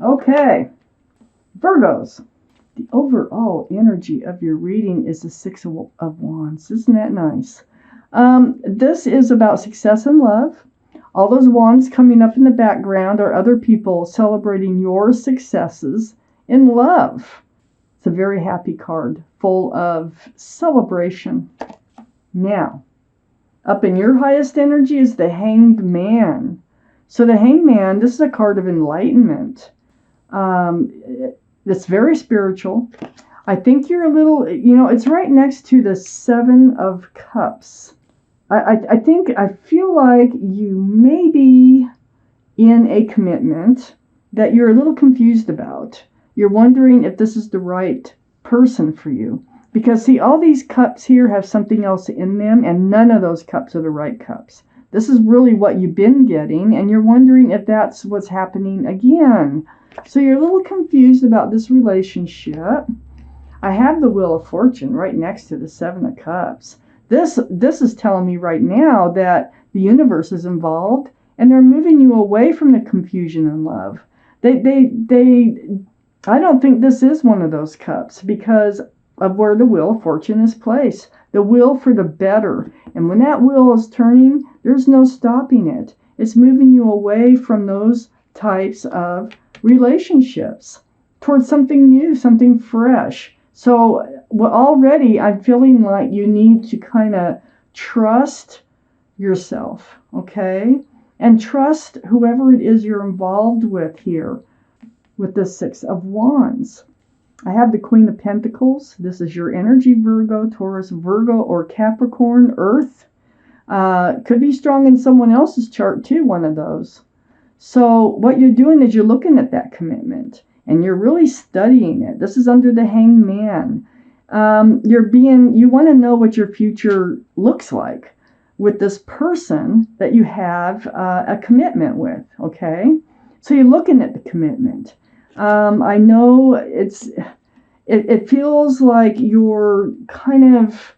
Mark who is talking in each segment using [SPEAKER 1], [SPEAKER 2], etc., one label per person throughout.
[SPEAKER 1] Okay, Virgos. The overall energy of your reading is the Six of Wands. Isn't that nice? This is about success in love. All those wands coming up in the background are other people celebrating your successes in love. It's a very happy card, full of celebration. Now, up in your highest energy is the Hanged Man. So the Hanged Man, this is a card of enlightenment. Um, it's very spiritual. I think you're a little, it's right next to the Seven of Cups. I feel like you may be in a commitment that you're a little confused about. You're wondering if this is the right person for you. Because, see, all these cups here have something else in them, and none of those cups are the right cups. This is really what you've been getting, and you're wondering if that's what's happening again. So you're a little confused about this relationship. I have the Wheel of Fortune right next to the Seven of Cups. This is telling me right now that the universe is involved, and they're moving you away from the confusion and love. I don't think this is one of those cups because of where the Wheel of Fortune is placed. The wheel for the better. And when that wheel is turning, there's no stopping it. It's moving you away from those types of relationships towards something new, something fresh. So already I'm feeling like you need to kind of trust yourself, okay? And trust whoever it is you're involved with here with the Six of Wands. I have the Queen of Pentacles. This is your energy, Virgo, Taurus, Virgo, or Capricorn, Earth. Could be strong in someone else's chart too, one of those. So what you're doing is you're looking at that commitment and you're really studying it. This is under the Hanged Man. You want to know what your future looks like with this person that you have a commitment with, okay? So you're looking at the commitment. I know it feels like you're kind of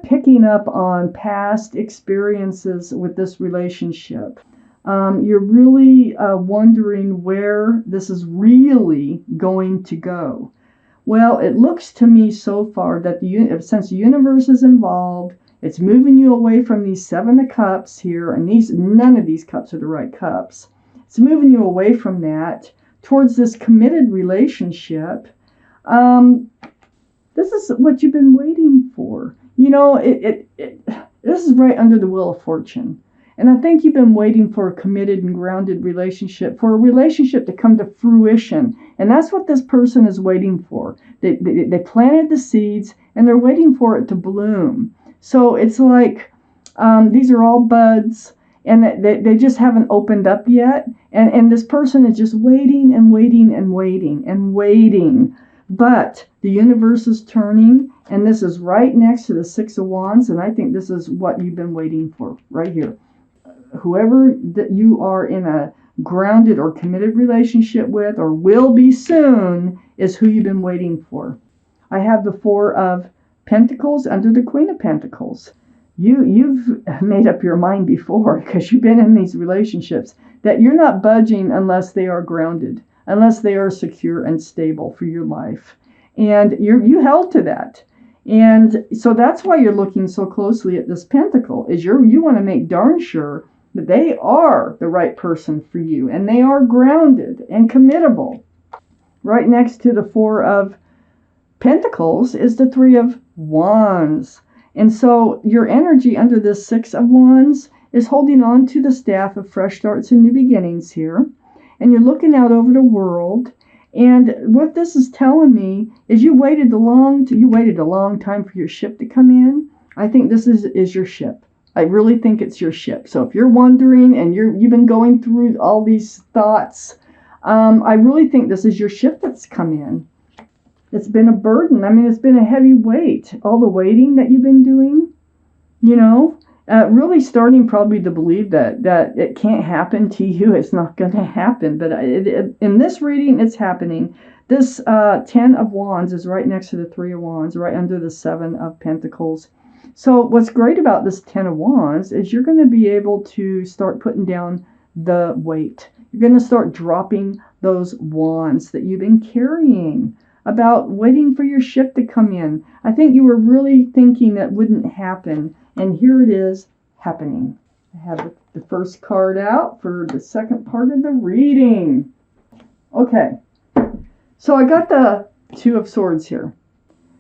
[SPEAKER 1] picking up on past experiences with this relationship. You're really wondering where this is really going to go. Well, it looks to me so far that since the universe is involved, it's moving you away from these Seven of Cups here, and none of these cups are the right cups. It's moving you away from that towards this committed relationship. This is what you've been waiting for. This is right under the Wheel of Fortune. And I think you've been waiting for a committed and grounded relationship, for a relationship to come to fruition. And that's what this person is waiting for. They planted the seeds, and they're waiting for it to bloom. So it's like these are all buds, and they just haven't opened up yet. And this person is just waiting and waiting and waiting and waiting. But the universe is turning, and this is right next to the Six of Wands, and I think this is what you've been waiting for right here. Whoever that you are in a grounded or committed relationship with, or will be soon, is who you've been waiting for. I have the Four of Pentacles under the Queen of Pentacles. You've made up your mind before, because you've been in these relationships, that you're not budging unless they are grounded, unless they are secure and stable for your life. And you held to that. And so that's why you're looking so closely at this pentacle, is you want to make darn sure that they are the right person for you, and they are grounded and committable. Right next to the Four of Pentacles is the Three of Wands. And so your energy under this Six of Wands is holding on to the staff of fresh starts and new beginnings here. And you're looking out over the world. And what this is telling me is you waited a long time for your ship to come in. I think this is your ship. I really think it's your ship. So if you're wondering and you've been going through all these thoughts, I really think this is your ship that's come in. It's been a burden. I mean, it's been a heavy weight. All the waiting that you've been doing, really starting probably to believe that it can't happen to you. It's not going to happen. But in this reading, it's happening. This Ten of Wands is right next to the Three of Wands, right under the Seven of Pentacles. So what's great about this Ten of Wands is you're going to be able to start putting down the weight. You're going to start dropping those wands that you've been carrying, about waiting for your ship to come in. I think you were really thinking that wouldn't happen, and here it is happening. I have the first card out for the second part of the reading. Okay, so I got the Two of Swords here.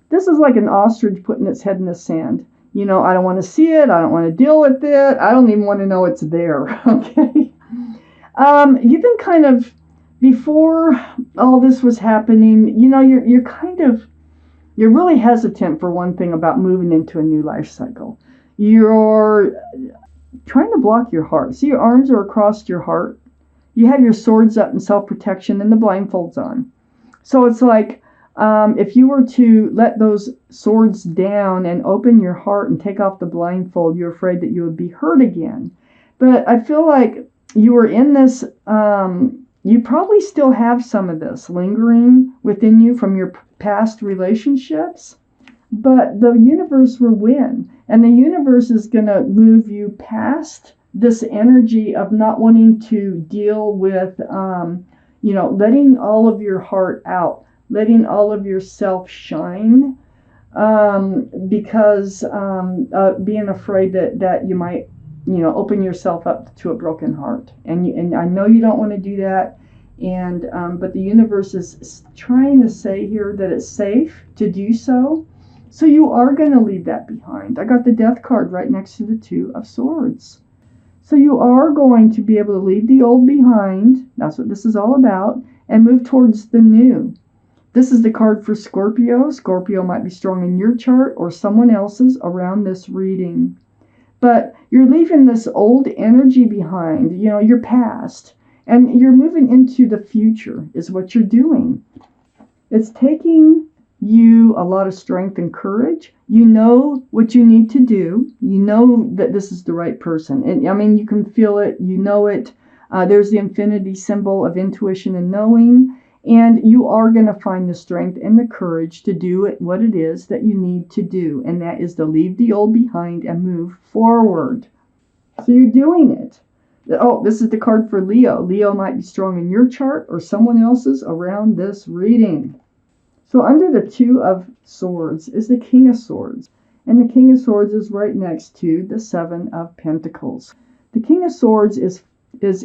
[SPEAKER 1] This is like an ostrich putting its head in the sand. You know, I don't want to see it. I don't want to deal with it. I don't even want to know it's there. Okay. You've been kind of, before all this was happening, you know, you're really hesitant, for one thing, about moving into a new life cycle. You're trying to block your heart. See, your arms are across your heart. You have your swords up in self-protection and the blindfolds on. So it's like, if you were to let those swords down and open your heart and take off the blindfold, you're afraid that you would be hurt again. But I feel like you were in this, you probably still have some of this lingering within you from your past relationships, but the universe will win. And the universe is going to move you past this energy of not wanting to deal with, letting all of your heart out, letting all of yourself shine, because being afraid that you might, open yourself up to a broken heart. And I know you don't want to do that. And but the universe is trying to say here that it's safe to do so. So you are going to leave that behind. I got the Death card right next to the Two of Swords. So you are going to be able to leave the old behind. That's what this is all about. And move towards the new. This is the card for Scorpio. Scorpio might be strong in your chart or someone else's around this reading. But you're leaving this old energy behind, your past. And you're moving into the future is what you're doing. It's taking you a lot of strength and courage. You know what you need to do. You know that this is the right person. And I mean, you can feel it. You know it. There's the infinity symbol of intuition and knowing. And you are going to find the strength and the courage to do what it is that you need to do. And that is to leave the old behind and move forward. So you're doing it. Oh, this is the card for Leo. Leo might be strong in your chart or someone else's around this reading. So under the Two of Swords is the King of Swords. And the King of Swords is right next to the Seven of Pentacles. The King of Swords is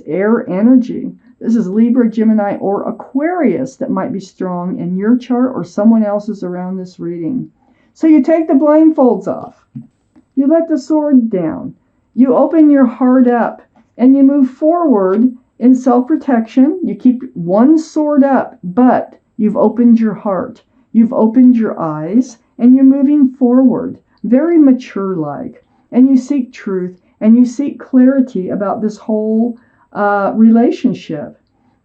[SPEAKER 1] air energy. This is Libra, Gemini, or Aquarius that might be strong in your chart or someone else's around this reading. So you take the blindfolds off. You let the sword down. You open your heart up and you move forward in self-protection. You keep one sword up, but you've opened your heart. You've opened your eyes and you're moving forward, very mature-like. And you seek truth and you seek clarity about this whole relationship.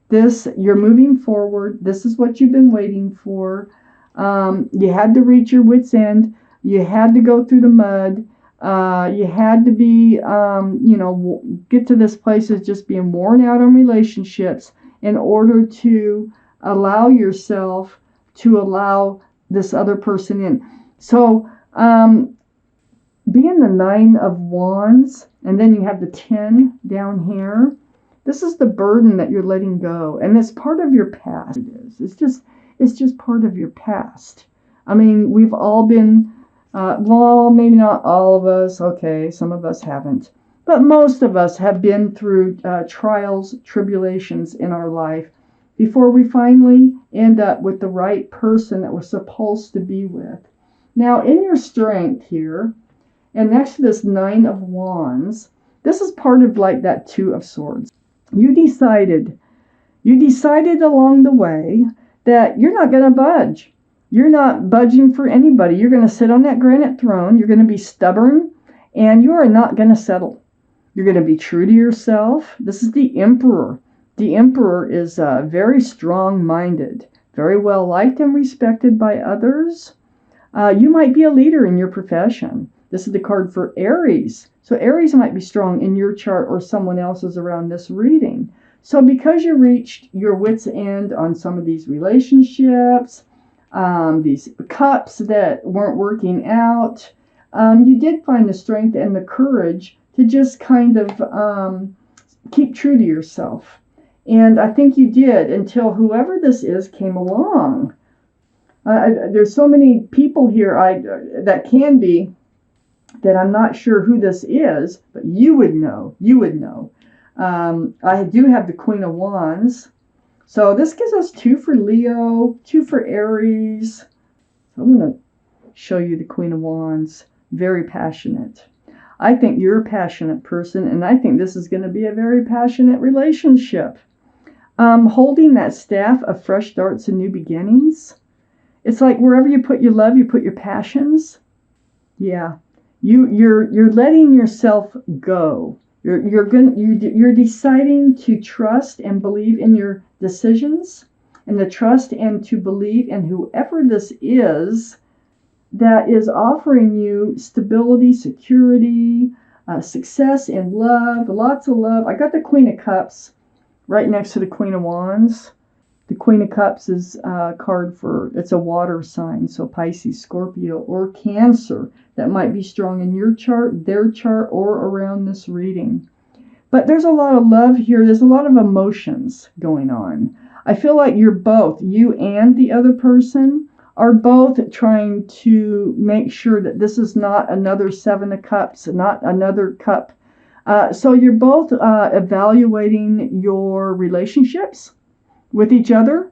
[SPEAKER 1] You're moving forward. This is what you've been waiting for. You had to reach your wit's end. You had to go through the mud. You had to be, get to this place of just being worn out on relationships in order to allow yourself to allow this other person in. So, being the Nine of Wands, and then you have the 10 down here. This is the burden that you're letting go, and it's part of your past. It's just part of your past. I mean, we've all been, well, maybe not all of us. Okay, some of us haven't, but most of us have been through trials, tribulations in our life before we finally end up with the right person that we're supposed to be with. Now, in your strength here, and next to this Nine of Wands, this is part of like that Two of Swords. You decided along the way that you're not going to budge. You're not budging for anybody. You're going to sit on that granite throne. You're going to be stubborn, and you are not going to settle. You're going to be true to yourself. This is the Emperor. The Emperor is very strong-minded, very well liked and respected by others. You might be a leader in your profession. This is the card for Aries. So Aries might be strong in your chart or someone else's around this reading. So because you reached your wit's end on some of these relationships, these cups that weren't working out, you did find the strength and the courage to just kind of keep true to yourself And I think you did until whoever this is came along. There's so many people here that can be that I'm not sure who this is, but you would know. You would know. I do have the Queen of Wands. So this gives us 2 for Leo, 2 for Aries. So I'm going to show you the Queen of Wands. Very passionate. I think you're a passionate person, and I think this is going to be a very passionate relationship. Holding that staff of fresh starts and new beginnings. It's like wherever you put your love, you put your passions. Yeah, you're letting yourself go. You're deciding to trust and believe in your decisions, and to trust and to believe in whoever this is that is offering you stability, security, success in love, lots of love. I got the Queen of Cups right next to the Queen of Wands. The Queen of Cups is a card it's a water sign, so Pisces, Scorpio, or Cancer. That might be strong in your chart, their chart, or around this reading. But there's a lot of love here. There's a lot of emotions going on. I feel like you're both, you and the other person, are both trying to make sure that this is not another 7 of Cups, not another cup. So you're both evaluating your relationships with each other.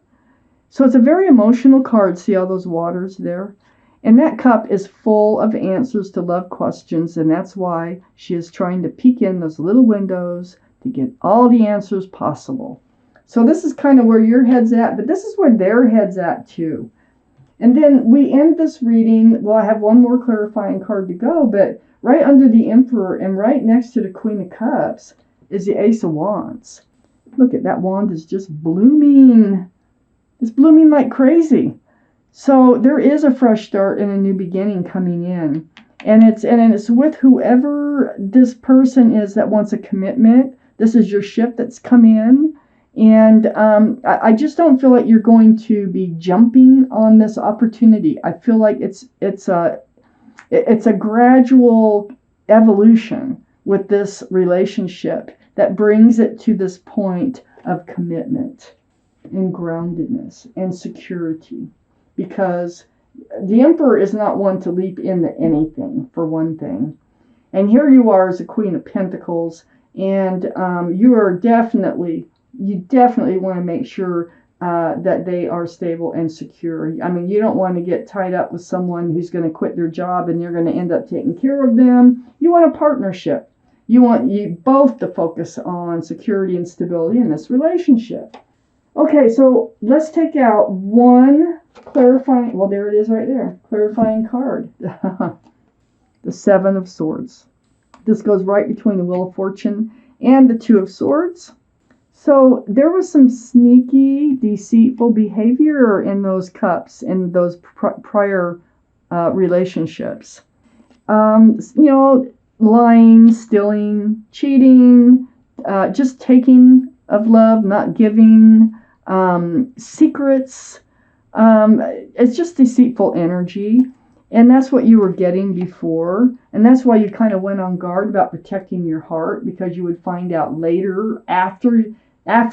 [SPEAKER 1] So it's a very emotional card. See all those waters there? And that cup is full of answers to love questions, and that's why she is trying to peek in those little windows to get all the answers possible. So this is kind of where your head's at, but this is where their head's at too. And then we end this reading. Well, I have one more clarifying card to go, but right under the Emperor and right next to the Queen of Cups is the Ace of Wands. Look at that wand is just blooming. It's blooming like crazy. So there is a fresh start and a new beginning coming in. And it's with whoever this person is that wants a commitment. This is your ship that's come in. And I just don't feel like you're going to be jumping on this opportunity. I feel like it's a gradual evolution with this relationship that brings it to this point of commitment and groundedness and security. Because the Emperor is not one to leap into anything, for one thing. And here you are as a Queen of Pentacles, and you definitely want to make sure that they are stable and secure. I mean, you don't want to get tied up with someone who's going to quit their job and you're going to end up taking care of them. You want a partnership. You want you both to focus on security and stability in this relationship. Okay, so let's take out one clarifying, well, there it is right there, clarifying card. The 7 of Swords. This goes right between the Wheel of Fortune and the 2 of Swords. So there was some sneaky, deceitful behavior in those cups, in those prior relationships. Lying, stealing, cheating, just taking of love, not giving, secrets. It's just deceitful energy. And that's what you were getting before. And that's why you kind of went on guard about protecting your heart, because you would find out later, after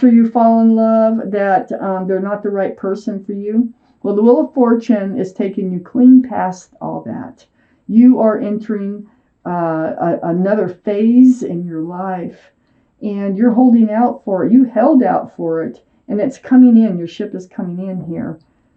[SPEAKER 1] you fall in love, that they're not the right person for you. Well, the Wheel of Fortune is taking you clean past all that. You are entering another phase in your life, and you're holding out for it. You held out for it, and it's coming in. Your ship is coming in here.